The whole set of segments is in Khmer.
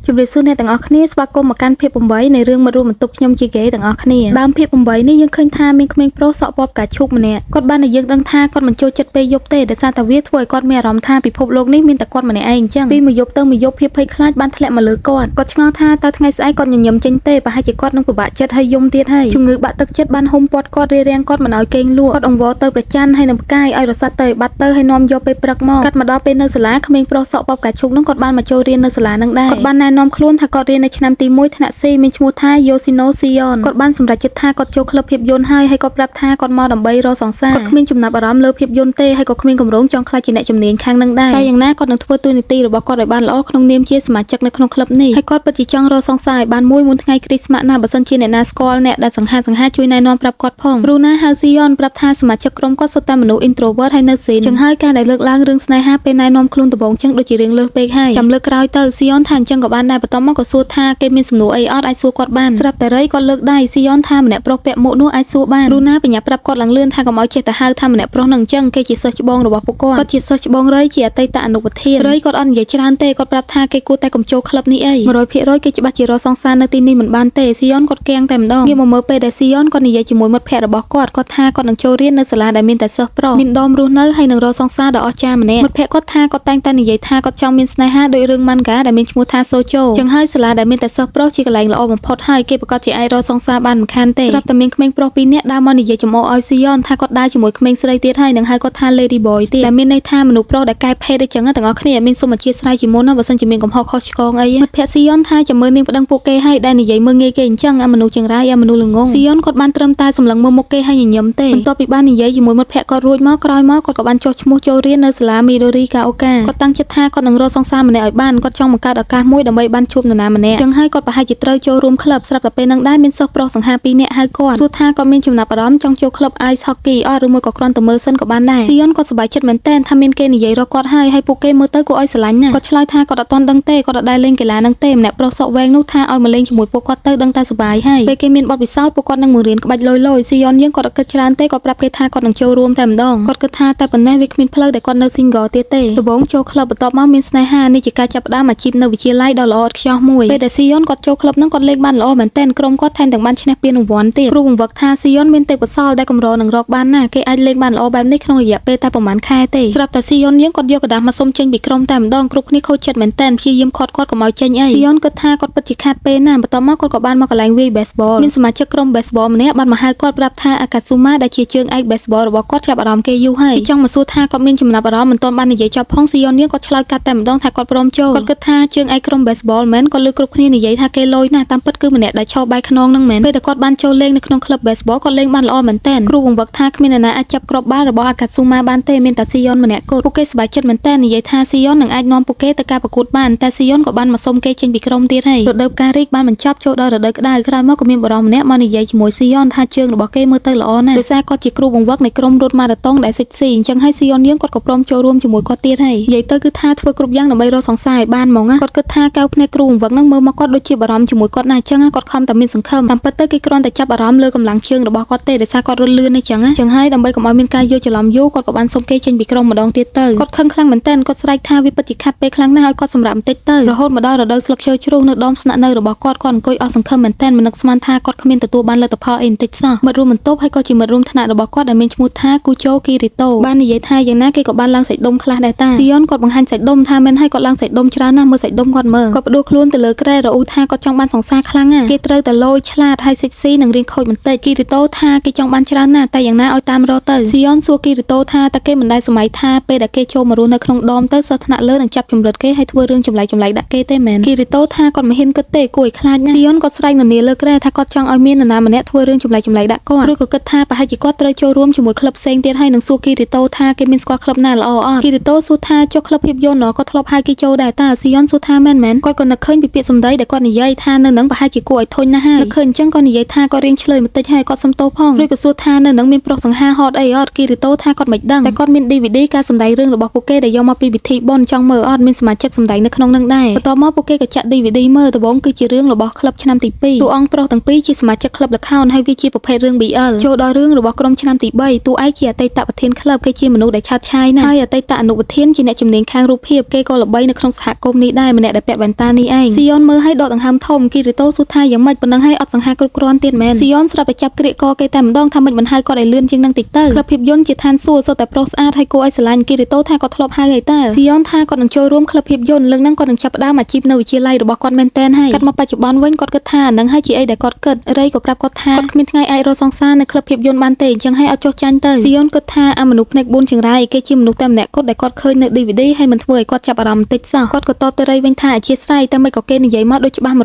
ជំរាបសួរអ្នកទាំងអស់គ្នាស្វាគមន៍មកកាន់ភាព8នៃរឿងមករួមបន្ទប់ខ្ញុំជាគេទាំងអស់គ្នាដើមភាព8នេះយើងឃើញថាមានក្មេងប្រុសសក់ពណ៌ផ្កាឈូកម្នាក់គាត់បានឲ្យយើងដឹងថាគាត់មិនចូលចិត្តពេលយប់ទេដោយសារតែវាធ្វើឲ្យគាត់មានអារម្មណ៍ថាពិភពលោកនេះមានតែគាត់ម្នាក់ឯងអញ្ចឹងពីមួយយប់ទៅមួយយប់ភាពភ័យខ្លាចបានធ្លាក់មកលើគាត់ឆ្ងល់ថាតើថ្ងៃស្អែកគាត់ញញឹមចេញទេប្រហែលជាគាត់នឹងពិបាកចិត្តហើយយំទៀតហើយជំងឺបាក់ទឹកចិត្តបានហុំព័ទ្ធគាត់រារាំងគាត់មិនឲ្យគេងលក់គាត់អង្វរទៅប្រច័ណ្ឌហើយនឹងផ្កាយឲ្យរសាត់ទៅបាត់ទៅហើយនាំយកពេលព្រឹកមកកាត់មកដល់ពេលនៅសាលាក្មេងប្រុសសក់ពណ៌ផ្កាឈូកនោះគាត់បានមកចូលរៀននៅសាលានឹងដែរគាត់បានណែនាំខ្លួនថាគាត់រៀននៅឆ្នាំទី1ថ្នាក់ C មានឈ្មោះថា Yoshino Sion គាត់បានសម្រេចចិត្តថាគាត់ចូលក្លឹបភាពយន្តហើយគាត់ប្រាប់ថាគាត់មកដើម្បីរកសង្សារគាត់គ្មានចំណាប់អារម្មណ៍លើភាពយន្តទេហើយក៏គ្មានគម្រោងចង់ក្លាយជាអ្នកជំនាញខាងនឹងដែរតែយ៉ាងណាគាត់នឹងធ្វើតួនាទីរបស់គាត់ឲ្យបានល្អក្នុងនាមជាសមាជិកនៅក្នុងក្លឹបនេះហើយគាត់ពិតជាចង់រកសង្សារឲ្យបានមួយមុនថ្ងៃគ្រីស្មាស់ណាបើសិនជាអ្នកណាស្គាល់អ្នកដែលសង្ហាជួយណែនាំប្រាប់គាត់ផងគ្រូណាហៅ Sion ប្រាប់ថាសមាជិកក្រុមគាត់សុទ្ធតែមនុស្ស introvert ហើយនៅស៊ីនចឹងហើយការដែលលើកឡើងរឿងស្នេហាពេលណែនាំខ្លួនដំបូងចឹងដូចជារឿងលើសពេកហើយចាំលើកក្រោយទៅ Sion ថាអញ្ចឹងក៏បានដែរបន្ទាប់មកក៏សួរថាគេមានសំណួរអីអត់អាចសួរគាត់បានស្រាប់តែរៃគាត់លើកដៃ Sion ថាម្នាក់ប្រុសពាក់មួកនោះអាចសួរបានគ្រូណាបញ្ញាប្រាប់គាត់ឡើងលឿនថាកុំឲ្យចេះតែហៅថាម្នាក់ប្រុសនឹងអញ្ចឹងគេជាសិស្សច្បងរបស់ពួកគាត់ជាសិស្សច្បងរៃជាអតីតអនុប្រធានរៃគាត់អត់និយាយច្រើនទេគាត់ប្រាប់ថាគេគួរតែកុំចូលក្លឹបនេះអី 100% គេច្បាស់ជារកសង្សារនៅទីនេះមិនបានទេ Sion គាត់គាំងតែម្ដងងាកមកមើលពេលដែល Sion គាត់និយាយជាមួយមិត្តភក្តិរបស់គាត់ថាគាត់នឹងចូលរៀននៅសាលាដែលមានតែសិស្សប្រុសមានដមរស់នៅហើយនឹងរកសង្សារដ៏អស្ចារ្យម្នាក់មិត្តភក្តិគាត់ថាគាត់តែងតែនិយាយថាគាត់ចង់មានស្នេហាដូចរឿង manga ដែលមានឈ្មោះថា Sojo ចឹងហើយសាលាដែលមានតែសិស្សប្រុសជាកន្លែងល្អបំផុតហើយគេប្រកាសជាអាចរកសង្សារបានមិនខានទេស្រាប់តែមានក្មេងប្រុស2នាក់ដើរមកនិយាយចំអកឲ្យ Sion ថាគាត់ដើរជាមួយក្មេងស្រីទៀតហើយនឹងហៅគាត់ថា Lady Boy ទៀតដែលមានន័យថាមនុស្សប្រុសដែលកែភេទដូចចឹងទាំងអស់គ្នាមានសូមអធិស្ឋានជាមុនណាបើសិនជាមានកំហុសខុសឆ្គងអីមិត្តភក្តិ Sion ថាចាំមើលនាងប្តឹងពួកគេហើយដែលនិយាយមើលងាយគេអញ្ចឹងអាមនុស្សចង្រៃអាមនុស្សល្ងង Sion គាត់បានត្រឹមតែសម្លឹងមើលមុខគេហើយញញឹមទេបន្ទាប់ពីបាននិយាយជាមួយមិត្តភក្តិគាត់រួចមកក្រោយមកគាត់ក៏បានចុះឈ្មោះចូលរៀននៅសាលា Midori Gaoka គាត់តាំងចិត្តថាគាត់នឹងរកសង្សារម្នាក់ឲ្យបានគាត់ចង់បង្កើតឱកាសមួយដើម្បីបានជួបនរណាម្នាក់ចឹងហើយគាត់ប្រហែលជាត្រូវចូលរួមក្លឹបស្រាប់តែពេលហ្នឹងដែរមានសិស្សប្រុសសង្ហា2នាក់ហៅគាត់សួរថាគាត់មានចំណាប់អារម្មណ៍ចង់ចូលក្លឹប Ice Hockey អត់ឬមួយក៏គ្រាន់តែមើលសិនក៏បានដែរ Sion គាត់សប្បាយចិត្តមែនទែនថាមានគេនិយាយរកគាត់ហើយពួកគេមើលទៅគួរឲ្យស្រឡាញ់ណាស់គាត់ឆ្លើយថាគាត់អត់ទាន់ដឹងទេគាត់អត់ដែរលេងកីឡាហ្នឹងទេម្នាក់ប្រុសសក់វែងនោះថាឲ្យមកលេងជាមួយពួកគាត់ទៅដឹងតែសប្បាយហើយពេលគេមានបទពិសោធន៍ពួកគាត់នឹងមករៀនក្បាច់លយ Sion យើងគាត់អត់គិតច្រើនទេគាត់ប្រាប់គេថាគាត់នឹងចូលរួមតែម្ដងគាត់គិតថាតែប៉ុណ្ណេះវាគ្មានផ្លូវដែលគាត់នៅ single ទៀតទេដំបូងចូលក្លឹបបន្ទាប់មកមានស្នេហានេះជាការចាប់ផ្ដើមអាជីពនៅវិទ្យាល័យដ៏ល្អឥតខ្ចោះមួយពេលដែល Sion គាត់ចូលក្លឹបហ្នឹងគាត់លេងបានល្អមែនទែនក្រុមគាត់ថែមទាំងបានឈ្នះពានរង្វាន់ទៀតគ្រូបង្វឹកថា Sion មានទេពកោសល្យដែលកម្រនឹងរកបានណាគេអាចលេងបានល្អបែបនេះក្នុងរយៈពេលតែប្រហែលខែទេស្រាប់តែ Sion យើងគាត់យកกระดาษមកសុំចេញពីក្រុមតែម្ដងគ្រប់គ្នាខូចចិត្តមែនទែនព្យាយាមខាត់គាត់កុំឲ្យចេញអី Sion គិតថាគាត់ពិតជាខាតពេលណាបន្ទាប់មកគាត់ក៏បានមកកន្លែងវាយ baseball មានសមាជិកក្រុម baseball ម្នាក់បានមកហៅគាត់ប្រាប់ថា Akazuma ដែលជាជើងឯក baseball របស់គាត់ចាប់អារម្មណ៍គេយូរហើយចង់មកសួរថាគាត់មានចំណាប់អារម្មណ៍មិនទាន់បាននិយាយចប់ផង Sion យើងគាត់ឆ្លើយកាត់តែម្ដងថាគាត់ព្រមចូលគាត់គិតថាជើងឯកក្រុម baseball មែនគាត់លើគ្រប់គ្នានិយាយថាគេលយណាស់តាមពិតគឺម្នាក់ដែលឈរបែកខ្នងនឹងមែនពេលតែគាត់បានចូលលេងនៅក្នុងក្លឹប baseball គាត់លេងបានល្អមែនទែនគ្រូបង្វឹកថាគ្មាននរណាអាចចាប់គ្រាប់បាល់របស់ Akazuma បានទេមានតែ Sion ម្នាក់គត់ពួកគេសប្បាយចិត្តមែនទែននិយាយថា Sion នឹងអាចនាំពួកគេទៅការប្រកួតបានតែ Sion ក៏បានមកសុំគេចេញពីក្រុមទៀតហើយរដូវកាលរីកបានបញ្ចប់ចូលដល់រដូវក្តៅក្រោយមកក៏មានបរិសម្នាក់មកនិយាយជាមួយ Sion ថាជើងរបស់គេមើលទៅល្អណាស់ដោយសារគាត់ជាគ្រូបង្វឹកនៃក្រុមរត់ម៉ារ៉ាតុងដែលសិចស៊ីអញ្ចឹងហើយ Sion យើងគាត់ក៏ព្រមចូលរួមជាមួយគាត់ទៀតហើយនិយាយទៅគឺថាធ្វើគ្រប់យ៉ាងដើម្បីរកសង្សារឲ្យបានហ្មងគាត់គិតថាកៅភ្នែកគ្រូបង្វឹកនឹងមើលមកគាត់ដូចជាបារម្ភជាមួយគាត់ណាស់អញ្ចឹងគាត់ខំតែមានសង្ឃឹមតាមពិតទៅគេគ្រាន់តែចាប់អារម្មណ៍លើកម្លាំងជើងរបស់គាត់ទេដោយសារគាត់រត់លឿនអញ្ចឹងហើយដើម្បីកុំឲ្យមានការយល់ច្រឡំយូរគាត់ក៏បានសុំគេចេញពីក្រុមម្ដងទៀតទៅគាត់ខឹងខ្លាំងមែនទែនគាត់ស្រែកថាវាពិតជាខាត់ពេលខ្លាំងណាស់ឲ្យគាត់សម្រាប់បន្តិចទៅរហូតមកដល់រដូវស្លឹកឈើជ្រុះនៅដុំស្នាក់នៅរបស់គាត់អង្គុយអស់សង្ឃឹមមែនទែនមិននឹកស្មានថាគាត់គ្មានទទួលបានលទ្ធផលអីបន្តិចសោះមិត្តរួមបន្ទប់ហើយក៏ជាមិត្តរួមថ្នាក់របស់គាត់ដែលមានឈ្មោះថា Kucho Kirito បាននិយាយថាយ៉ាងណាគេក៏បានឡើងសាច់ដុំខ្លះដែរតា Sion គាត់បង្ហាញសាច់ដុំថាមែនហើយគាត់ឡើងសាច់ដុំច្រើនណាស់មើលសាច់ដុំគាត់មើលគាត់បដួលខ្លួនទៅលើក្រែរអ៊ូថាគាត់ចង់បានសង្សារខ្លាំងណាស់គេត្រូវតែលយឆ្លាតហើយសិចស៊ីនឹងរៀងខូចបន្តិច Kirito ថាគេចង់បានច្រើនណាស់តែយ៉ាងណាឲ្យតាមរកទៅ Sion សួរ Kirito ថាតើគេមិនដែលសម័យថាពេលដែលគេចូលមករស់នៅក្នុងដមទៅសិស្សថ្នាក់លើនឹងចាប់ចម្រិតគេហើយធ្វើរឿងចម្លែកដាក់គេទេមែន Kirito ថាគាត់មិនហ៊ានគិតទេគួរឲ្យខ្លាចណាស់ Sion គាត់ស្រែកននាលើក្រែថាគាត់ចង់ឲ្យមាននរណាម្នាក់ធ្វើរឿងចម្លែកដាក់គាត់ឬក៏គិតថាប្រហែលជាគាត់ត្រូវចូលរួមជាមួយក្លឹបផ្សេងទៀតហើយនឹងសួរ Kirito ថាគេមានស្គាល់ក្លឹបណាល្អអត់ Kirito សួរថាចុះក្លឹបភាពយន្តគាត់ធ្លាប់ហៅគេចូលដែរតើ Sion សួរថាមែនគាត់ក៏នឹកឃើញពីពាក្យសម្ដីដែលគាត់និយាយថានៅនឹងប្រហែលជាគួរឲ្យធុញណាស់ហើយនឹកឃើញអញ្ចឹងគាត់និយាយថាគាត់រៀងឆ្លើយបន្តិចហើយគាត់សុំទោសផងឬក៏សួរថានៅនឹងមានប្រុសសង្ហាហត់អីអត់ Kirito ថាគាត់មិនដឹងតែគាត់មាន DVD ការសម្ដែងរឿងរបស់ពួកគេដែលយកមកពីពិធីបុណ្យចង់មើលអត់មានសមាជិកសម្ដែងនៅក្នុងនឹងដែរបន្ទាប់មកពួកគេក៏ចាក់ DVD មើលដំបូងគឺជារឿងរបស់ក្លឹបឆ្នាំទី2តួអង្គប្រុសទាំងពីរជាសមាជិកក្លឹបល្ខោនហើយវាជាប្រភេទរឿង BL ចូលដល់រឿងរបស់ក្រុមឆ្នាំទី3តួឯកជាអតីតប្រធានក្លឹបគេជាមនុស្សដែលឆាតឆាយណាស់ហើយអតីតអនុប្រធានជាអ្នកជំនាញខាងរូបភាពគេក៏ល្បីនៅក្នុងសហគមន៍នេះដែរម្នាក់ដែលពាក់វ៉ែន តានេះឯងស៊ីយ៉ុនមើលឲ្យដកដង្ហើមធំគីរីតូសួរថាយ៉ាងម៉េចប៉ុណ្ណឹងឲ្យអត់សង្ហាគ្រប់គ្រាន់ទៀតមែនស៊ីយ៉ុនស្រាប់តែចាប់ក្រៀកកគេតែម្ដងថាមិនហៅគាត់ឲ្យលឿនជាងនឹងតិចទៅក្លឹបភាពយន្តជាឋានសួគ៌សុទ្ធតែប្រុសស្អាតហើយគួរឲ្យស្រឡាញ់គីរីតូថាគាត់ធ្លាប់ហៅឲ្យតើស៊ីយ៉ុនថាគាត់នឹងចូលរួមក្លឹបភាពយន្តលើកហ្នឹងគាត់នឹងចាប់ផ្ដើមអាជីពនៅវិទ្យាល័យរបស់គាត់មែនតែនហើយកាត់មកបច្ចុប្បន្នវិញគាត់គិតថាហ្នឹងហើយជាអីដែលគាត់គិតរៃក៏ប្រាប់គាត់ថាគាត់គ្មានថ្ងៃអាចរកសង្សារនៅក្លឹបភាពយន្តបានទេអញ្ចឹងហើយអត់ចុះចាញ់ទៅស៊ីយ៉ុនគិតថាអាមនុស្សភ្នែក4ចង្រៃគេជាមនុស្សតែម្នាក់គត់ដែលគាត់ឃើញនៅ DVD ហើយមិនធ្វើឲ្យគាត់ចាប់អារម្មណ៍បន្តិចសោះគាត់ក៏តបទៅរៃវិញថាអធិស្ឋានតែមិនក៏គេនិយាយមកដូចច្បាស់ 100%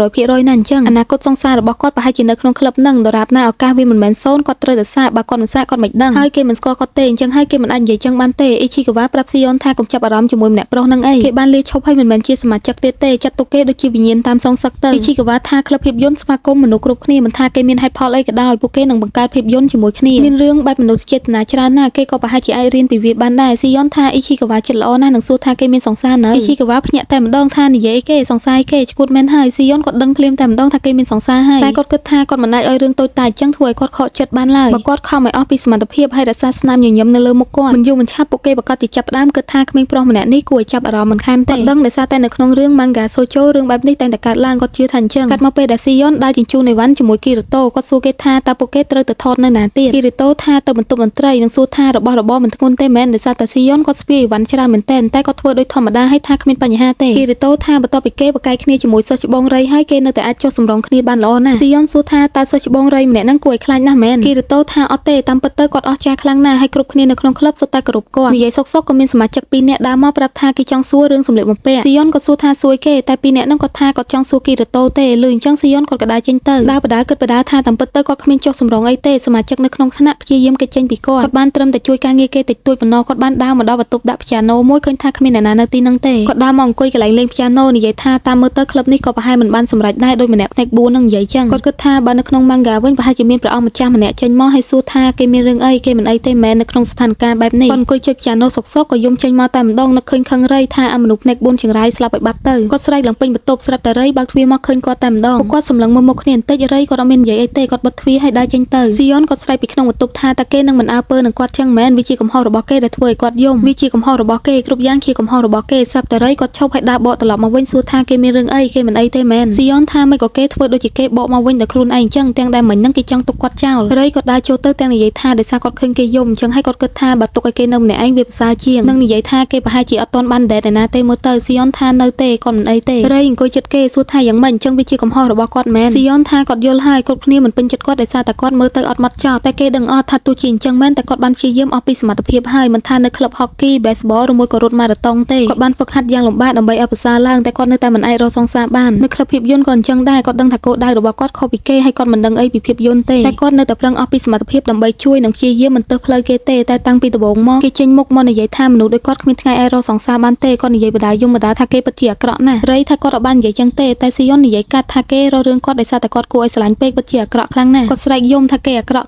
ណាស់អញ្ចឹងអនាគតសង្សាររបស់គាត់ប្រហែលជានៅក្នុងក្លឹបហ្នឹងដរាបណាឱកាសវាមិនមែនសូន្យគាត់ត្រូវតែសាកបើគាត់មិនសាកគាត់មិនដឹងហើយគេមិនស្គាល់គាត់ទេអញ្ចឹងហើយគេមិនអាចនិយាយចឹងបានទេអ៊ីឈីកាវ៉ាប្រាប់ស៊ីយ៉ុនថាកុំចាប់អារម្មណ៍ជាមួយម្នាក់ប្រុសហ្នឹងអីគេបានលាឈប់ហើយមិនមែនជាសមាជិកទៀតទេចាត់ទុកគេដូចជាវិញ្ញាណតាមសងសឹកទៅអ៊ីឈីកាវ៉ាថាក្លឹបភាពយន្តស្វាគមន៍មនុស្សគ្រប់គ្នាមិនថាគេមានហេតុផលអីក៏ដោយពួកគេនឹងបង្កើតភាពយន្តជាមួយគ្នាមានរឿងបែបមនុស្សចេតនាច្រើនណាស់គេក៏ប្រហែលជាអាចរៀនពីវាបានដែរស៊ីយ៉ុនថាអ៊ីឈីកាវ៉ាចិត្តល្អណាស់នឹងសួរថាគេមានសង្សារនៅអ៊ីឈីកាវ៉ាភ្ញាក់តែម្ដងថានិយាយគេសង្សារគេឈួតមែនហើយស៊ីយ៉ុនគាត់ដឹងភ្លាមតែម្ដងថាគេមានសង្សារហើយតែគាត់គិតថាគាត់មិនអាចឲ្យរឿងតូចតាចចឹងធ្វើឲ្យគាត់ខកចិត្តបានឡើយបើគាត់ខំឲ្យអស់ពីសមត្ថភាពហើយរក្សាស្នាមញញឹមនៅលើមុខគាត់មិនយូរមិនឆាប់ពួកគេប្រកាសជាចាប់ផ្ដើមគិតថាក្មេងប្រុសម្នាក់នេះគួរឲ្យចាប់អារម្មណ៍មិនខានទេគាត់ដឹងដោយសារតែនៅក្នុងរឿង manga shoujo រឿងបែបនេះតែងតែកើតឡើងគាត់ជឿថាអញ្ចឹងកាត់មកពេលដែលស៊ីយ៉ុនដើរជញ្ជូនអីវ៉ាន់ជាមួយគីរីតូគាត់សួរគេថាតើពួកគេត្រូវទៅថតនៅណាទៀតគីរីតូថាទៅបន្ទប់តន្ត្រីនិងសួរថារបស់របរមិនធ្ងន់ទេមែនដោយសារតែស៊ីយ៉ុនគាត់ស្ពាយអីវ៉ាន់ច្រើនមែនតែគាត់ធ្វើដូចធម្មតាហើយថាគ្មានបញ្ហាទេគីរីតូថាបន្ទាប់ពីគេប្រកែកគ្នាជាមួយសិស្សច្បងរៃហើយគេនៅតែអាចចុះសម្រងគ្នាបានល្អណាស់ស៊ីយ៉ុនសួរថាតើសិស្សច្បងរៃម្នាក់ហ្នឹងគួរឲ្យខ្លាចណាស់មែនគីរីតូថាអត់ទេតាមពិតទៅគាត់អស់ចាស់ខ្លាំងណាស់ហើយគ្រប់គ្នានៅក្នុងក្លឹបសុទ្ធតែគោរពគាត់និយាយសុកក៏មានសមាជិក2នាក់ដើរមកប្រាប់ថាគេចង់សួររឿងសម្លៀកបំពាក់ស៊ីយ៉ុនក៏សួរថាសួរគេតែ2នាក់ហ្នឹងគាត់ថាគាត់ចង់សួរគីរីតូទេលឺអញ្ចឹងស៊ីយ៉ុនគាត់ក៏ដើរចេញទៅដើរបដាគិតបដាថាតាមពិតទៅគាត់គ្មានចុះសម្រងអីទេសមាជិកនៅក្នុងថ្នាក់ព្យាយាមគេចេញពីគាត់បានត្រឹមតែជួយការងារគេតិចតួចប៉ុណ្ណោះគាត់បានដើរមកដល់បន្ទប់ដាក់ព្យ៉ាណូមួយឃើញថាគ្មានអ្នកណានៅទីហ្នឹងទេគាត់ដើរមកអង្គុយកន្លែងលេងព្យ៉ាណូនិយាយថាតាមមើលទៅក្លឹបនេះក៏ប្រហែលមិនបានសម្រេចដែរដោយម្នាក់ផ្នែក4នឹងនិយាយចឹងគាត់គិតថាបើនៅក្នុង manga វិញប្រហែលជាមានព្រះអង្គម្ចាស់ម្នាក់ចេញមកហើយសួរថាគេមានរឿងអីគេមិនអីទេមែននៅក្នុងស្ថានភាពបែបនេះគាត់អង្គុយចុចព្យ៉ាណូសុកក៏យំចេញមកតែម្ដងនឹកឃើញខឹងរៃថាអាមនុស្សផ្នែក4ចង្រៃស្លាប់ឲ្យបាត់ទៅគាត់ស្រែកឡើងពេញបន្ទប់ស្រាប់តែរៃបើកទ្វារមកឃើញគាត់តែម្ដងគាត់សម្លឹងមើលមុខគ្នាបន្តិចរៃគាត់អត់មាននិយាយអីទេគាត់បិទទ្វារហើយដើរចេញទៅស៊ីយ៉ុនគាត់ស្រែកពីក្នុងបន្ទប់ថាតើគេនឹងមិនអើពើនឹងគាត់ចឹងមែនវាជាកំហុសរបស់គេដែលធ្វើឲ្យគាត់យំវាជាកំហុសរបស់គេគ្រប់យ៉ាងជាកំហុសរបស់គេស្រាប់តែរៃគាត់ឈប់ហើយដើរបកត្រឡប់មកវិញសួរថាគេមានរឿងអីគេមិនអីទេមែនស៊ីយ៉ុនថាមិនក៏គេធ្វើដូចជាគេបកមកវិញដោយខ្លួនឯងចឹងទាំងដែលមិញហ្នឹងគេចង់ទុកគាត់ចោលរៃគាត់ដើរចូលទៅទាំងនិយាយថាដោយសារគាត់ឃើញគេយំចឹងហើយគាត់គិតថាបើទុកឲ្យគេនៅម្នាក់ឯងវាប្រសើរជាងនឹងនិយាយថាគេប្រហែលជាអត់ទាន់បានដេតឯណាទេមើលទៅស៊ីយ៉ុនថានៅទេគាត់មិនអីទេរៃអង្គុយចិត្តគេសួរថាយ៉ាងម៉េចចឹងវាជាកំហុសរបស់គាត់មែនស៊ីយ៉ុនថាគាត់យល់ហើយគ្រប់គ្នាមិនពេញចិត្តគាត់ដោយសារតែគាត់មើលទៅអត់ម៉ត់ចោលតែគេដឹងអត់ថាទោះជាអញ្ចឹងមែនតែគាត់បានព្យាយាមអស់ពីសមត្ថភាពហើយមិនថានៅក្លឹបហុកគី baseball ឬមួយក៏រត់ម៉ារ៉ាតុងទេគាត់បានហ្វឹកហាត់យ៉ាងលំបាកដើម្បីឲ្យប្រសើរឡើងតែគាត់នៅតែមិនអាចរកសង្សារបាននៅក្លឹបភាពយន្តក៏អញ្ចឹងដែរគាត់ដឹងថាគោលដៅរបស់គាត់ខុសពីគេហើយគាត់មិនដឹងអីពីភាពយន្តទេតែគាត់នៅតែប្រឹងអស់ពីសមត្ថភាពដើម្បីជួយនិងព្យាយាមមិនទើសផ្លូវគេទេតែតាំងពីដំបូងមកគេចេញមុខមកនិយាយថាមនុស្សដូចគាត់គ្មានថ្ងៃអាចរកសង្សារបានទេគាត់និយាយបដាយំបដាថាគេពិតជាអាក្រក់ណាស់រៃថាគាត់អត់បាននិយាយចឹងទេតែស៊ីយ៉ុននិយាយកាត់ថាគេរករឿងគាត់ដោយសារតែគាត់គួរឲ្យស្រឡាញ់ពេកពិតជាអាក្រក់ខ្លាំងណាស់គាត់ស្រែកយំថាគេអាក្រក់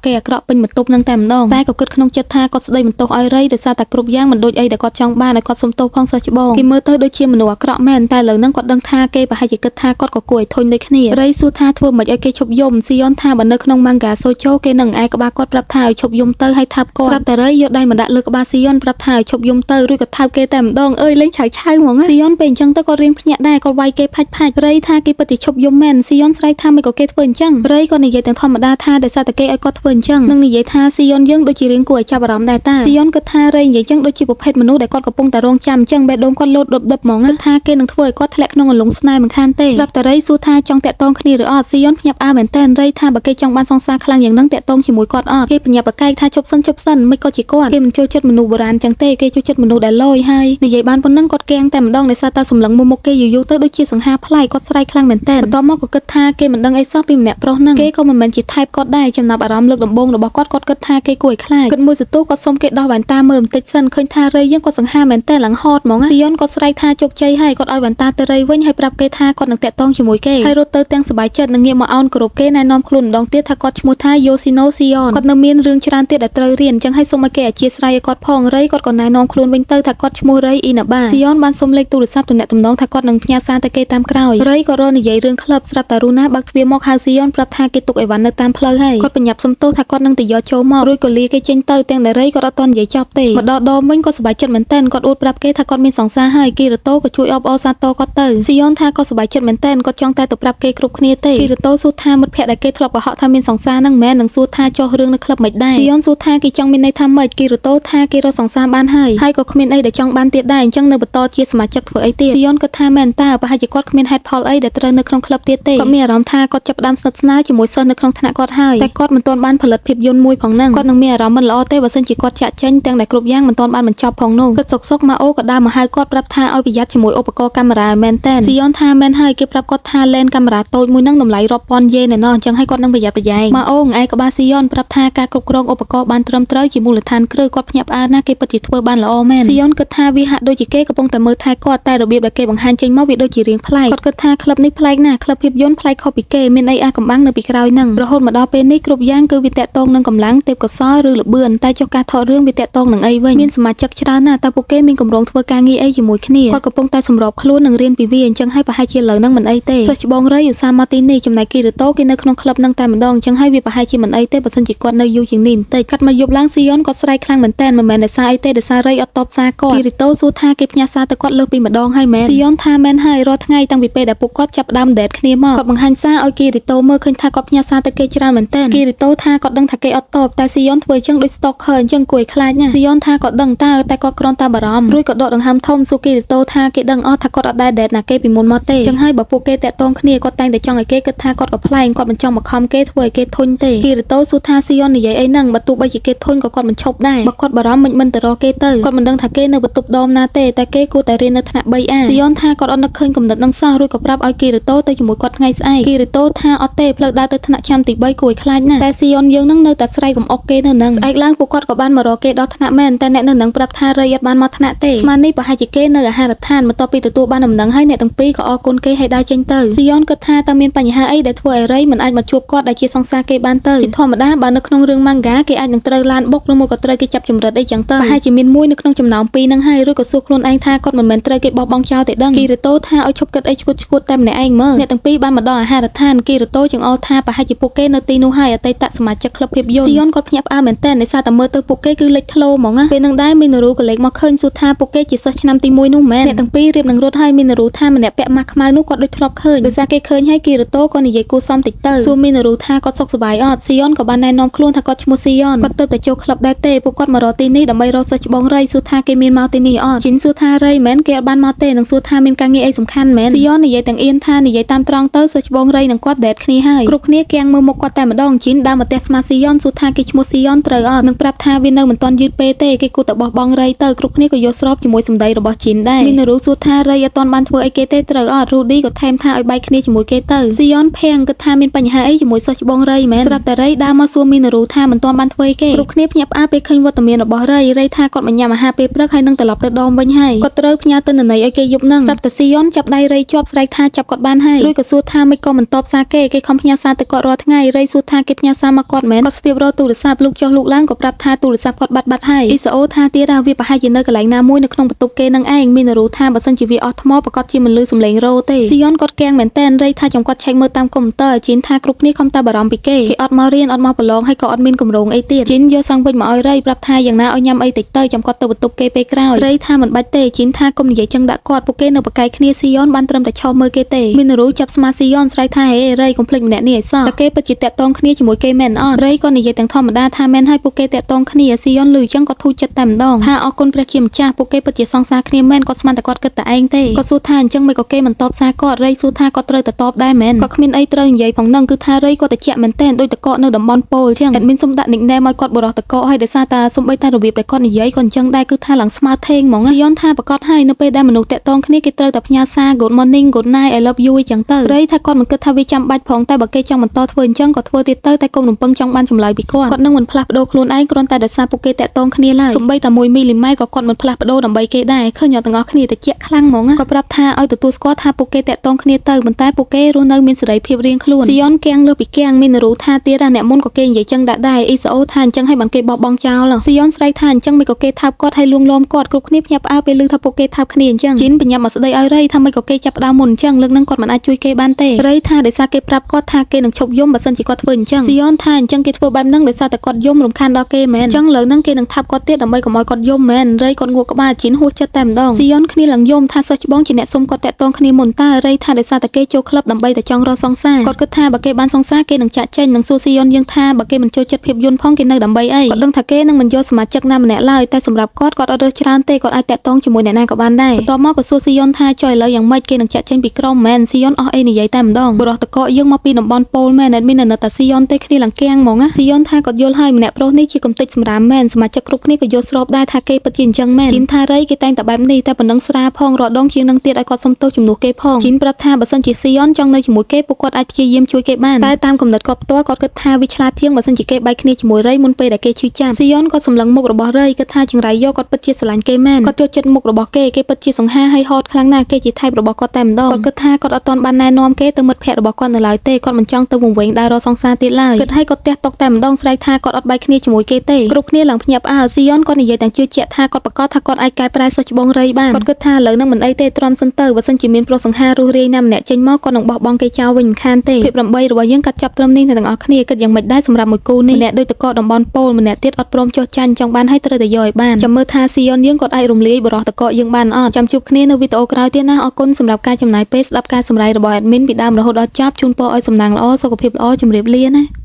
ពេញបន្ទប់នឹងតែម្ដងតែក៏គិតក្នុងចិត្តថាគាត់ស្ដីបន្ទោសឲ្យរៃដោយសារតែគ្រប់យ៉ាងមិនដូចអីដែលគាត់ចង់បានឲ្យគាត់សុំទោសផងសិស្សច្បងគេមើលទៅដូចជាមនុស្សអាក្រក់មែនតែឥឡូវហ្នឹងគាត់ដឹងថាគេប្រហែលជាគិតថាគាត់ក៏គួរឲ្យធុញដូចគ្នារៃសួរថាធ្វើមិនឲ្យគេឈប់យំស៊ីយ៉ុនថាបើនៅក្នុង manga shoujo គេនឹងឯក្បាលគាត់ប្រាប់ថាឲ្យឈប់យំទៅហើយថាប់គាត់ស្រាប់តែរៃយកដៃមកដាក់លើក្បាលស៊ីយ៉ុនប្រាប់ថាឲ្យឈប់យំទៅរួចក៏ថាប់គេតែម្ដងអើយលេងឆៅហ្មងស៊ីយ៉ុនពេលអញ្ចឹងទៅគាត់រៀងភ្ញាក់ដែរគាត់វាយគេផាច់រៃថាគេពិតជាឈប់យំមែនស៊ីយ៉ុនស្រែកថាមិនក៏គេធ្វើអញ្ចឹងរៃក៏និយាយទាំងធម្មតាថាដោយសារតែគេឲ្យគាត់ធ្វើអញ្ចឹងនឹងនិយាយថាស៊ីយ៉ុនយើងដូចជារៀងគួរឲ្យចាប់អារម្មណ៍ដែរតាស៊ីយ៉ុនគិតថារៃនិយាយអញ្ចឹងដូចជាប្រភេទមនុស្សដែលគាត់កំពុងតែរងចាំអញ្ចឹងបេះដូងគាត់លោតដុបហ្មងថាគេនឹងធ្វើឲ្យគាត់ធ្លាក់ក្នុងអន្លង់ស្នេហ៍មិនខានទេស្រាប់តែរៃសួរថាចង់តាក់ទងគ្នាឬអត់ស៊ីយ៉ុនភ្ញាក់ផ្អើលមែនតើរៃថាបើគេចង់បានសង្សារខ្លាំងយ៉ាងហ្នឹងតាក់ទងជាមួយគាត់អត់គេបញ្ញាប្រកែកថាជប់សិនមិនក៏ជាគាត់គេមិនចូលចិត្តមនុស្សបុរាណអញ្ចឹងទេគេចូលចិត្តមនុស្សដែលលយហើយនិយាយបានប៉ុណ្ណឹងគាត់កៀងតែម្ដងដោយសារតែសម្លឹងមុខគេយូរទៅដូចជាសង្ហាប្លែកគាត់ស្រែកខ្លាំងមែនតើបន្ទាប់មកក៏គិតថាគេមិនដឹងអីសោះពីម្នាក់ប្រុសហ្នឹងគេក៏មិនមែនជាថៃបគាត់ដែរចំណាប់អារម្មណ៍លើកដំបូងរបស់គាត់គិតថាគេគួរឲ្យខ្លាចគិតមួយសន្ទុះគាត់សុំគេដោះវ៉ែនតាមើលបន្តិចសិនឃើញថារៃយើងគាត់សង្ហាមែនតើឡើងហត់ហ្មងស៊ីយ៉ុនគាត់ស្រែកថាជោគជ័យហើយគាត់ឲ្យវ៉ែនតាទៅរៃវិញហើយប្រាប់គេថាគាត់នឹងតាក់ទងជាមួយគេហើយរត់ទៅទាំងសប្បាយចិត្តនឹងងាកមកអោនគោរពគេណែនាំខ្លួនម្ដងទៀតថាគាត់ឈ្មោះថាយូស៊ីណូស៊ីយ៉នគាត់នៅមានរឿងច្រើនទៀតដែលត្រូវរៀនអញ្ចឹងហើយសូមឲ្យគេអធិស្ឋានឲ្យគាត់ផងរៃគាត់ក៏ណែនាំខ្លួនវិញទៅថាគាត់ឈ្មោះរៃអ៊ីណាបាស៊ីយ៉នបានសុំលេខទូរស័ព្ទទំនាក់ទំនងថាគាត់នឹងផ្ញើសារទៅគេតាមក្រោយរៃក៏រនិយាយរឿងក្លឹបស្រាប់តែរូណាបើកទ្វារមកហៅស៊ីយ៉នប្រាប់ថាគេទុកអីវ៉ាន់នៅតាមផ្លូវហើយគាត់បញ្ញាប់សុំទោសថាគាត់នឹងទៅយកចូលមករួចក៏លាគេចេញទៅទាំងដែលរៃគាត់អត់ទាន់និយាយចប់ទេមកដល់ដមវិញគាត់សប្បាយចិត្តមែនទែនគាត់អួតប្រាប់គេថាគាត់មានសង្សារហើយគីរ៉ូតូក៏ជួយអបអរសាទរគាត់ទៅ ស៊ីយ៉នថាគាត់សប្បាយចិត្តមែនទែនគាត់ចង់តែទៅប្រាប់គេគ្រប់គ្នាទេគីរូតូសួរថាមិត្តភក្តិដែលគេធ្លាប់កុហកថាមានសង្សារនឹងមែននឹងសួរថាចុះរឿងនៅក្លឹបមិនដែរស៊ីយ៉នសួរថាគេចង់មានន័យថាម៉េចគីរូតូថាគេរកសង្សារបានហើយក៏គ្មានអីដែលចង់បានទៀតដែរអញ្ចឹងនៅបន្តជាសមាជិកធ្វើអីទៀតស៊ីយ៉នគិតថាមែនតើប្រហែលជាគាត់គ្មានហេតុផលអីដែលត្រូវនៅក្នុងក្លឹបទៀតទេគាត់មានអារម្មណ៍ថាគាត់ចាប់ផ្ដើមស្និទ្ធស្នាលជាមួយសិស្សនៅក្នុងថ្នាក់គាត់ហើយតែគាត់មិនទាន់បានផលិតភាពយន្តមួយផងហ្នឹងគាត់នឹងមានអារម្មណ៍មិនល្អទេបើសិនជាគាត់ចាក់ចេញទាំងដែលគ្រប់យ៉ាងមិនទាន់បានបញ្ចប់ផងនោះគិតសុកម៉ាអូក៏ដើរមកហៅគាត់ប្រាប់ថាឲ្យប្រយ័ត្នជាមួយឧបករណ៍កាមេរ៉ាមែនតើស៊ីយ៉នថាមែនហើយគេប្រាប់គាត់ថាឡេនកាមេរ៉ាតូចមួយហ្នឹងតម្លៃរាប់ពាន់យេនឯណោះអញ្ចឹងឲ្យគាត់នឹងប្រយ័ត្នប្រយែងម៉ាអូឯក្បាលស៊ីយ៉នប្រាប់ថាការគ្រប់គ្រងឧបករណ៍បានត្រឹមត្រូវជាមូលដ្ឋានគ្រឹះគាត់ភ្ញាក់ផ្អើលណាស់គេពិតជាធ្វើបានល្អមែនស៊ីយ៉នគិតថាវាហាក់ដូចជាគេកំពុងតែមើលថែគាត់តែរបៀបដែលគេបង្ហាញចេញមកវាដូចជារៀងប្លែកគាត់គិតថាក្លឹបនេះប្លែកណាស់ក្លឹបភាពយន្តប្លែកខុសពីគេមានអីអាកំបាំងនៅពីក្រោយហ្នឹងរហូតមកដល់ពេលនេះគ្រប់យ៉ាងគឺវាតាក់ទងនឹងកម្លាំងទេពកោសល្យឬល្បឿនតែចុះការថតរឿងវាតាក់ទងនឹងអីវិញមានសមាជិកច្រើនណាស់តែពួកគេមានកម្រងធ្វើការងារអីជាមួយគ្នាគាត់កំពុងតែសម្របខ្លួននឹងរៀនពីវាអញ្ចឹងហើយប្រហែលជាលើហ្នឹងមិនអីទេសិស្សច្បងរៃឧស្សាហ៍មកទីនេះចំណែកគីរូតូគេនៅក្នុងក្លឹបហ្នឹងតែម្ដងអញ្ចឹងហើយវាប្រហែលជាមិនអីទេបើសិនជាគាត់នៅយូរជាងនេះបន្តិចកាត់មកយប់ឡើងស៊ីយ៉នគាត់ស្រែកខ្លាំងមែនតើមិនមែនដោយសារអីទេដោយសាររៃអត់តបសារគាត់គីរូតូសួរថាគេផ្ញើសារទៅគាត់លើសពីម្ដងហើយមែនស៊ីយ៉នថាមែនហើយរាល់ថ្ងៃតាំងពីពេលដែលពួកគាត់ចាប់ផ្ដើមដេតគ្នាមកគាត់បង្ហាញសារឲ្យគីរូតូមើលឃើញថាគាត់ផ្ញើសារទៅគេច្រើនមែនតើគីរូតូថាគាត់ដឹងថាគេអត់តបតែស៊ីយ៉នធ្វើអញ្ចឹងដូច stalker អញ្ចឹងគួរឲ្យខ្លាចណាស៊ីយ៉នថាគាត់ដឹងតែគាត់គ្រាន់តែបារម្ភរួចក៏ដកដង្ហើមធំសួរគីរូតូថាគេដឹងអត់ថាគាត់អត់ដែលដេតណាគេពីមុនមកទេអញ្ចឹងហើយបើពួកគេតាក់ទងគ្នាគាត់តែងតែចង់ឲ្យគេគិតថាគាត់ក៏ប្លែកគាត់មិនចង់មកខំគេធ្វើឲ្យគេធុញទេគីរូតូសួរថាស៊ីយ៉ននិយាយអីហ្នឹងបើទោះបីជាគេធុញក៏គាត់មិនឈប់ដែរបើគាត់បារម្ភមិនទៅរកគេទៅគាត់មិនដឹងថាគេនៅបន្ទប់ដមណាទេតែគេគួរតែរៀននៅថ្នាក់ 3A ស៊ីយ៉នថាគាត់អត់នឹកឃើញគំនិតនឹងសោះរួចក៏ប្រាប់ឲ្យគីរូតូទៅជាមួយគាត់ថ្ងៃស្អែកគីរូតូថាអត់ទេផ្លូវដើរទៅថ្នាក់ឆ្នាំទី 3 គួរឲ្យខ្លាចណាស់តែស៊ីយ៉នយើងនឹងនៅតែស្រែករំអុកគេនៅនឹងស្អែកឡើងពួកគាត់ក៏បានមករកគេដល់ថ្នាក់មែនតែអ្នកនៅនឹងប្រាប់ថារៃអត់បានមកថ្នាក់ទេស្មាននេះប្រហែលជាគេនៅអាហារដ្ឋានបន្ទាប់ពីទទួលបានដំណឹងហើយអ្នកទាំងពីរក៏អរគុណគេឲ្យដើរចេញទៅស៊ីយ៉នគិតថាតើមានបញ្ហាអីដែលធ្វើឲ្យរៃមិនអាចមកជួបគាត់ដែលជាសង្សារគេបានទៅជាធម្មតាបើនៅក្នុងរឿងម៉ាំងហ្គាគេអាចនឹងត្រូវឡានបុកឬមកក៏ត្រូវគេចាប់ចម្រិតអីចឹងទៅប្រហែលជាមានមួយនៅក្នុងចំណោមពីរហ្នឹងហើយឬក៏សួរខ្លួនឯងថាគាត់មិនមែនត្រូវគេបោះបង់ចោលទេដឹងគីរូតូថាឲ្យឈប់គិតអីឈួតតែម្នាក់ឯងមើលអ្នកទាំងពីរបានមកដល់អាហារដ្ឋានគីរូតូចង្អុលថាប្រហែលជាពួកគេនៅទីនោះហើយអតីតសមាជិកក្លឹបភាពយន្តស៊ីយ៉នគាត់ភ្ញាក់ផ្អើលមែនតើដោយសារតែមើលទៅពួកគេគឺលេចធ្លោហ្មងណាពេលនឹងដែរមីណារូក៏លេចមកឃើញសួរថាពួកគេជាសិស្សឆ្នាំទី 1នោះមែនអ្នកទាំងពីររៀបនឹងរត់ហើយមីណារូថាម្នាក់ពាក់ម៉ាស់ខ្មៅនោះគាត់ដូចធ្លាប់ឃើញដោយសារគេឃើញហើយគីរូតូក៏និយាយគួរសមតិចទៅសួរមីណារូថាគាត់សុខសប្បាយអត់ស៊ីយ៉នក៏បានណែនាំខ្លួនថាគាត់ឈ្មោះស៊ីយ៉នគាត់ទៅតែចូលក្លឹបដែរទេពួកគាត់មករកទីនេះដើម្បីរកសិស្សច្បងរៃសួរថាគេមានមកទីនេះអត់ជីនសួរថារៃមែនគេអត់បានមកទេនឹងសួរថាមានការងារអីសំខាន់មែនស៊ីយ៉ននិយាយទាំងអៀនថានិយាយតាមត្រង់ទៅសិស្សច្បងរៃនឹងគាត់ដេតគ្នាហើយគ្រប់គ្នាគាំងមើលមុខគាត់តែម្ដងជីនដើរមកផ្ទះស្មាស៊ីយ៉នសួរថាគេឈ្មោះស៊ីយ៉នត្រូវអត់នឹងប្រាប់ថាវានៅមិនទាន់យឺតពេកទេគេគួរតែបោះបង់រៃទៅគ្រប់គ្នាក៏យល់ស្របជាមួយសម្ដីរបស់ជីនដែរមីណារូសួរថារៃអត់ទាន់បានធ្វើអីគេទេត្រូវអត់រូឌីក៏ថែមថាឲ្យបែកគ្នាជាមួយគេទៅស៊ីយ៉នភាំងគិតថាមានបញ្ហាអីជាមួយសិស្សច្បងរៃមែនស្រាប់តែរៃដើរមកសួរមីណារូថាមិនទាន់បានធ្វើអីគេគ្រប់គ្នាភ្ញាក់ផ្អើលពេលឃើញវត្តមានរបស់រៃថាគាត់មកញ៉ាំអាហារពេលព្រឹកហើយនឹងត្រឡប់ទៅដមវិញហើយគាត់ត្រូវផ្ញើទិន្នន័យឲ្យគេយប់ហ្នឹងស្រាប់តែស៊ីយ៉នចាប់ដៃរៃជាប់ស្រែកថាចាប់គាត់បានហើយរួចក៏សួរថាមិនក៏មិនតបសារគេខំផ្ញើសារទៅគាត់រាល់ថ្ងៃរៃសួរថាគេផ្ញើសារមកគាត់មែនគាត់ស្ទាបរកទូរស័ព្ទលូកចុះលូកឡើងក៏ប្រាប់ថាទូរស័ព្ទគាត់បាត់ហើយអ៊ីសាអូថាទៀតថាវាប្រហែលជានៅកន្លែងណាមួយនៅក្នុងបន្ទប់គេនឹងឯងមីណារូថាបើសិនជាវាអស់ថ្មប្រកាសជាមិនលឺសំឡេងរោទេស៊ីយ៉នគាត់គាំងមែនតែនរៃថាចាំគាត់ឆែកមើលតាមកុំព្យូទ័រជីនថាគ្រប់គ្នាខំតែបារម្ភពីគេអត់មករៀនអត់មកប្រឡងហើយក៏អត់មានកម្រងអីទៀតជីនយកសង្វិញមកឲ្យរៃប្រាប់ថាយ៉ាងណាឲ្យញ៉ាំអីតិចទៅចាំគាត់ទៅបន្ទប់គេពេលក្រោយរៃថាមិនបាច់ទេជីនថាកុំនិយាយចឹងដាក់គាត់ពួកគេនៅបកកាយគ្នាស៊ីយ៉នបានត្រឹមតែឈប់មើលគេទេមីណារូចាប់ស្មាស៊ីយ៉នស្រែកថាហេរៃកុំភ្លេចម្នាក់នេះឲ្យសោះតែគេពិតជាតាក់ទងគ្នាជាមួយគេមែនអត់រៃក៏និយាយទាំងធម្មតាថាមែនហើយពួកគេតាក់ទងគ្នាស៊ីយ៉នឮចឹងគាត់ធូរចិត្តតែម្ដងថាអរគុណព្រះជាម្ចាស់ពួកគេពិតជាសង្សារគ្នាមែនគាត់ស្មានតែគាត់គិតតែឯងទេគាត់សួរថាអញ្ចឹងមិនក៏គេមិនតបសារគាត់រៃសួរថាគាត់ត្រូវតែតបដែរមែនគាត់គ្មានអីត្រូវនិយាយផងហ្នឹងគឺថារៃគាត់តែជាក់មែនតែនដូចតកកនៅតំបន់ប៉ូលចឹងអេដមីនសុំដាក់ nickname ឲ្យគាត់បរោះតកកហើយដោយសារតែសំបីតែរបៀបដែលគាត់និយាយក៏អញ្ចឹងដែរគឺថាឡើងស្មើថេងហ្មងស៊ីយ៉នថាប្រកាសហើយនៅពេលដែលមនុស្សតាក់ទងគ្នាគេត្រូវតែផ្ញើសារ good morning good night I love you អញ្ចឹងទៅរៃថាគាត់មិនគិតថាវាចាំបាច់ផងតែបើគេចង់បន្តធ្វើអញ្ចឹងក៏ធ្វើទៀតទៅតែកុំរំពឹងចង់បានចម្លើយពីគាត់នឹងមិនផ្លាស់ប្ដូរខ្លួនឯងគ្រាន់តែដោយសារពួកគេតាក់ទងគ្នាឡើយសំបីតែ1 មីលីម៉ែត្រក៏គាត់មិនផ្លាស់ប្ដូរដើម្បីគេដែរឃើញអ្នកទាំងអស់គ្នាតិចខ្លាំងហ្មងគាត់ប្រាប់ថាឲ្យទទួលស្គាល់ថាពួកគេតាក់ទងគ្នាទៅប៉ុន្តែពួកគេរស់នៅមានសេរីភាពរៀងខ្លួនស៊ីយ៉នគាំងលើពីគាំងមីណារូថាទៀតអ្នកមុនក៏គេនិយាយចឹងដាក់ដែរអ៊ីសាអូថាអញ្ចឹងឲ្យបានគេបោះបង់ចោលស៊ីយ៉នស្រែកថាអញ្ចឹងមិនក៏គេថើបគាត់ឲ្យលួងលោមគាត់គ្រប់គ្នាភ្ញាក់ផ្អើលពេលឮថាពួកគេថើបគ្នាអញ្ចឹងជីនបញ្ញាប់មកស្ដីឲ្យរៃថាមិនក៏គេចាប់ផ្ដើមមុនអញ្ចឹងលើកនឹងគាត់មិនអាចជួយគេបានទេរៃថាដោយសារគេប្រាប់គាត់ថាគេនឹងឈប់យំបើសិនជាគាត់ធ្វើអញ្ចឹងស៊ីយ៉នថាអញ្ចឹងគេធ្វើបែបហ្នឹងដោយសារតែគាត់យំរំខានដល់គេមែនអញ្ចឹងលើនឹងគេនឹងថើបគាត់ទៀតដើម្បីកុំឲ្យគាត់យំមែនរៃគាត់ងក់ក្បាលជីនហួសចិត្តតែម្ដងស៊ីយ៉នគ្នាឡើងយំថាសិស្សច្បងជាអ្នកសុំ គាត់តាក់ទងគ្នាមុនតើរៃថាដោយសារតែគេចូលក្លឹបដើម្បីតែចង់រកសង្សារគាត់គិតថាបើគេបានសង្សារគេនឹងចាក់ចេញនឹងសួរស៊ីយ៉ុនយើងថាបើគេមិនចូលចិត្តភាពយន្តផងគេនៅដើម្បីអីគាត់ដឹងថាគេនឹងមិនយកសមាជិកណាម្នាក់ឡើយតែសម្រាប់គាត់អត់រើសច្រើនទេគាត់អាចតាក់ទងជាមួយអ្នកណាក៏បានដែរបន្ទាប់មកក៏សួរស៊ីយ៉ុនថាចុះឥឡូវយ៉ាងម៉េចគេនឹងចាក់ចេញពីក្រុមមែនស៊ីយ៉ុនអស់អីនិយាយតែម្ដងបរោះតកកយើងមកពីតំបន់ប៉ូលមែនអត់មាននៅតែស៊ីយ៉ុនទេគ្នាឡើងគាំងហ្មងណាស៊ីយ៉ុនថាគាត់យល់ហើយម្នាក់ប្រុសនេះជាកំតិចសម្រាមមែនសមាជិកគ្រប់គ្នាក៏យល់ស្របដែរថាគេពិតជាអញ្ចឹងមែនជីនថារៃគេតែងតែបែបនេះតែប៉ុណ្ណឹងស្រាផងរដងជាងនឹងទៀតឲ្យគាត់សុំទោសជំនួសគេផងជីនប្រាប់ថាបើសិនជាស៊ីយ៉ុនចង់នៅជាមួយគេពួកគាត់អាចព្យាយាមជួយគេបានតែតាមគំនិតគាត់ផ្ទាល់គាត់គិតថាវាឆ្លាតជាងបើសិនជាគេបែកគ្នាជាមួយរៃមុនពេលដែលគេឈឺចាប់ស៊ីយ៉ុនគាត់សម្លឹងមុខរបស់រៃគិតថាចង្រៃយកគាត់ពិតជាស្រឡាញ់គេមែនគាត់ចូលចិត្តមុខរបស់គេពិតជាសង្ហាហើយហត់ខ្លាំងណាស់គេជាថៃបរបស់គាត់តែម្ដងគាត់គិតថាគាត់អត់ទាន់បានណែនាំគេទៅមិត្តភ័ក្តិរបស់គាត់នៅឡើយទេគាត់មិនចង់ទៅវង្វេងដើររកសង្សារទៀតឡើយគិតឲ្យគាត់ទះតុកតែម្ដងស្រែកថាគាត់អត់បែកគ្នាជាមួយគេទេគ្រប់គ្នាឡើងភ្ញាក់ផ្អើលស៊ីយ៉ុនគាត់និយាយទាំងជឿជាក់ថាគាត់ប្រកាសថាគាត់អាចកែប្រែសិស្សច្បងរៃបានគាត់គិតថាឥឡូវនឹងមិនអីទេទ្រាំសិនទៅបើសិនជាមានប្រុសសង្ហារស់រាយណាម្នាក់ចេញមកគាត់នឹងបោះបង់គេចោលវិញមិនខានទេភាព8របស់យើងកាត់ចាប់ត្រឹមនេះទាំងអស់គ្នាគិតយ៉ាងម៉េចដែរសម្រាប់មួយគូនេះម្នាក់ដូចតកតំបន់ប៉ូលម្នាក់ទៀតអត់ព្រមចុះចាញ់ចង់បានឲ្យត្រូវតែយកឲ្យបានចាំមើលថាស៊ីយ៉ុនយើងគាត់អាចរំលាយបរោះតកយើងបានអត់ចាំជួបគ្នានៅវីដេអូក្រោយទៀតណាអរគុណសម្រាប់ការចំណាយពេលស្ដាប់ការសម្ដែងរបស់ admin ពីដើមរហូតដល់ចប់ជូនពរឲ្យសំណាងល្អសុខភាពល្អជម្រាបលាណា